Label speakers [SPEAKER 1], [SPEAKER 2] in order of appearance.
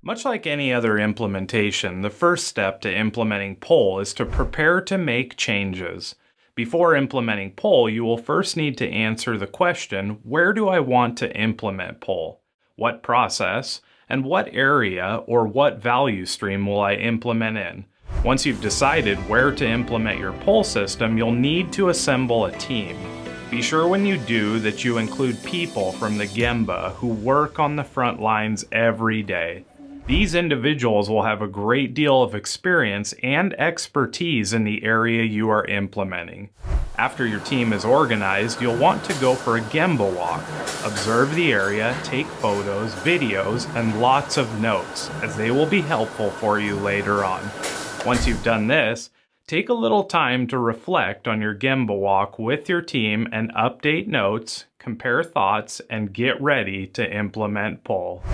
[SPEAKER 1] Much like any other implementation, the first step to implementing Pull is to prepare to make changes. Before implementing Pull, you will first need to answer the question, where do I want to implement Pull? What process? And what area or what value stream will I implement in? Once you've decided where to implement your Pull system, you'll need to assemble a team. Be sure when you do that you include people from the Gemba who work on the front lines every day. These individuals will have a great deal of experience and expertise in the area you are implementing. After your team is organized, you'll want to go for a Gemba walk. Observe the area, take photos, videos, and lots of notes, as they will be helpful for you later on. Once you've done this, take a little time to reflect on your Gemba walk with your team and update notes, compare thoughts, and get ready to implement Pull.